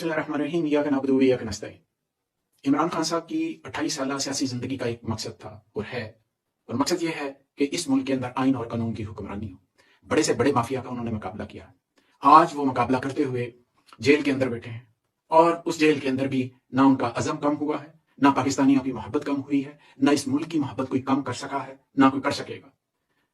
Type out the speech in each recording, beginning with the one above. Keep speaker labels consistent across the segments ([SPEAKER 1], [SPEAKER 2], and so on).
[SPEAKER 1] बिस्मिल्लाहिर्रहमानिर्रहीम इय्याका नअबुदु व इय्याका नस्तईन। इमरान खान साहब की 28 साल सियासी जिंदगी का एक मकसद था और है, और मकसद ये है कि इस मुल्क के अंदर आइन और कानून की हुक्मरानी हो। बड़े से बड़े माफिया का उन्होंने मुकाबला किया। आज वो मुकाबला करते हुए जेल के अंदर बैठे हैं, और उस जेल के अंदर भी ना उनका अज़म कम हुआ है, ना पाकिस्तानियों की मोहब्बत कम हुई है, ना इस मुल्क की मोहब्बत कोई कम कर सका है, ना कोई कर सकेगा।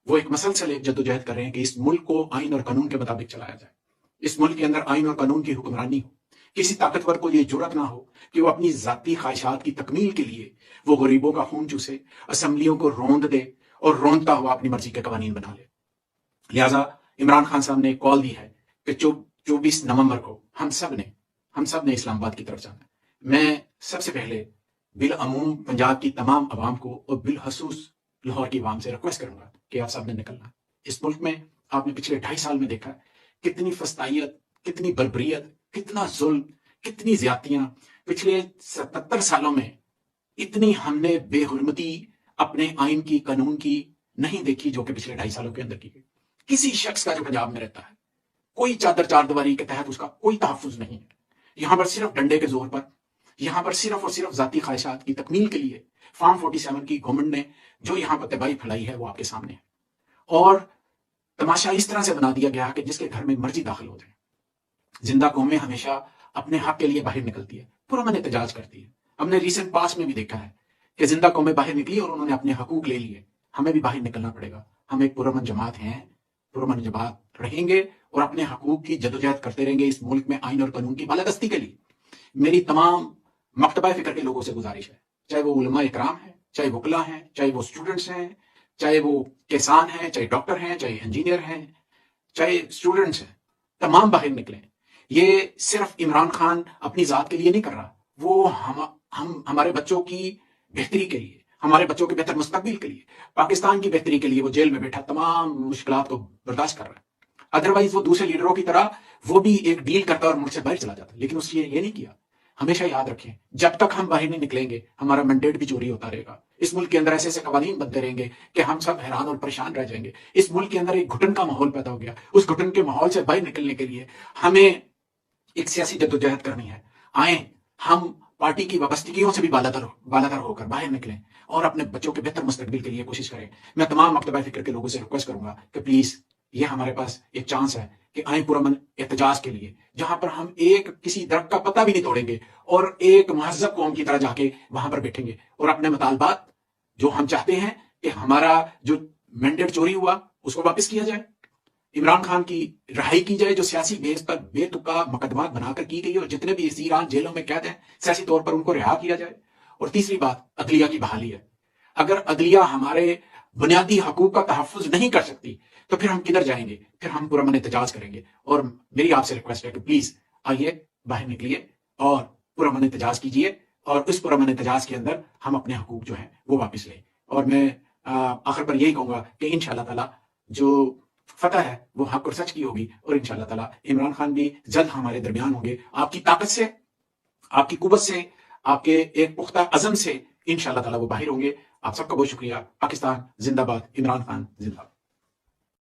[SPEAKER 1] वो एक मसलसल एक जद्दोजहद कर रहे हैं कि इस मुल्क को आइन और कानून के मुताबिक चलाया जाए, इस मुल्क के अंदर आइन और कानून की हुक्मरानी हो। किसी ताकतवर को ये जुर्रत ना हो कि वो अपनी जाती ख्वाहिशात की तकमील के लिए वो गरीबों का खून चूसे, असेंबलियों को रौंद दे और रौंदता हुआ अपनी मर्जी के कवानीन बना ले। लिहाजा इमरान खान साहब ने कॉल दी है कि 24 नवंबर को हम सब ने इस्लामाबाद की तरफ जाना है। मैं सबसे पहले बिल अमूम पंजाब की तमाम अवाम को और बिलखसूस लाहौर की अवाम से रिक्वेस्ट करूंगा कि आप सब ने निकलना है। इस मुल्क में आपने पिछले 2.5 साल में देखा है कितनी फस्तायत, कितनी बर्बरियत, कितना जुल्म, कितनी ज्यादतियां। पिछले 77 सालों में इतनी हमने बेहुरमती अपने आइन की, कानून की नहीं देखी जो कि पिछले 2.5 सालों के अंदर की गई। किसी शख्स का जो पंजाब में रहता है, कोई चादर चार दीवारी के तहत उसका कोई तहफ्फुज नहीं है। यहां पर सिर्फ डंडे के जोर पर, यहां पर सिर्फ और सिर्फ जाती ख्वाहिशात की तकमील के लिए फार्म 47 की गवर्नमेंट ने जो यहां पर तबाही फैलाई है वो आपके सामने है। और तमाशा इस तरह से बना दिया गया कि जिसके घर में मर्जी दाखिल हो जाए। जिंदा कौमें हमेशा अपने हक के लिए बाहर निकलती है, पुरअमन एहतजाज करती है। हमने रिसेंट पास में भी देखा है कि जिंदा कौमें बाहर निकली और उन्होंने अपने हकूक ले लिए। हमें भी बाहर निकलना पड़ेगा। हम एक पुरअमन जमात हैं, पुरअमन जमात रहेंगे और अपने हकूक की जदोजहद करते रहेंगे इस मुल्क में आइन और कानून की बालादस्ती के लिए। मेरी तमाम मकतबा फिक्र के लोगों से गुजारिश है, चाहे वो उलमा इकराम है, चाहे वकला हैं, चाहे वो स्टूडेंट्स हैं, चाहे वो किसान हैं, चाहे डॉक्टर हैं, चाहे इंजीनियर हैं, चाहे स्टूडेंट्स हैं, तमाम बाहर निकलें। ये सिर्फ इमरान खान अपनी जात के लिए नहीं कर रहा, वो हम हमारे बच्चों की बेहतरी के लिए, हमारे बच्चों के बेहतर मुस्तकबिल के लिए, पाकिस्तान की बेहतरी के लिए वो जेल में बैठा तमाम मुश्किलात को बर्दाश्त कर रहा है। अदरवाइज वो दूसरे लीडरों की तरह वो भी एक डील करता और मुल्क से बाहर चला जाता, लेकिन उसने ये नहीं किया। हमेशा याद रखें, जब तक हम बाहर नहीं निकलेंगे हमारा मैंडेट भी चोरी होता रहेगा। इस मुल्क के अंदर ऐसे ऐसे कवानीन बनते रहेंगे कि हम सब हैरान और परेशान रह जाएंगे। इस मुल्क के अंदर एक घुटन का माहौल पैदा हो गया। उस घुटन के माहौल से बाहर निकलने के लिए हमें एक सियासी जद्दोजहद करनी है। आए हम पार्टी की वाबस्तगियों से भी बालातर होकर बाहर निकलें और अपने बच्चों के बेहतर मुस्तकबिल के लिए कोशिश करें। मैं तमाम मकतबा फिक्र के लोगों से रिक्वेस्ट करूंगा कि प्लीज ये हमारे पास एक चांस है कि आए पुरअमन एहतजाज के लिए, जहां पर हम एक किसी दरख्त का पत्ता भी नहीं तोड़ेंगे और एक महज़ब कौम की तरह जाके वहां पर बैठेंगे और अपने मुतालबात जो हम चाहते हैं कि हमारा जो मैंडेट चोरी हुआ उसको वापस किया जाए, इमरान खान की रिहाई की जाए जो सियासी बेस पर बेतुका मुकदमात बनाकर की गई, और जितने भी इसीरान जेलों में कैद हैं सियासी तौर पर उनको रिहा किया जाए। और तीसरी बात अदलिया की बहाली है। अगर अदलिया हमारे बुनियादी हकूक का तहफ्फुज नहीं कर सकती तो फिर हम किधर जाएंगे, फिर हम पुरअमन एहतजाज करेंगे। और मेरी आपसे रिक्वेस्ट है कि प्लीज आइए बाहर निकलिए और पुरअमन एहतजाज कीजिए, और इस पुरअमन एहतजाज के अंदर हम अपने हकूक जो है वो वापस लें। और मैं आखिर पर यही कहूंगा कि इंशाअल्लाह ताला जो फतह है वो हक और सच की होगी, और इंशाअल्लाह ताला इमरान खान भी जल्द हमारे दरमियान होंगे। आपकी ताकत से, आपकी कुव्वत से, आपके एक पुख्ता अज़म से इंशाअल्लाह ताला वो बाहर होंगे। आप सबका बहुत शुक्रिया। पाकिस्तान जिंदाबाद, इमरान खान जिंदाबाद।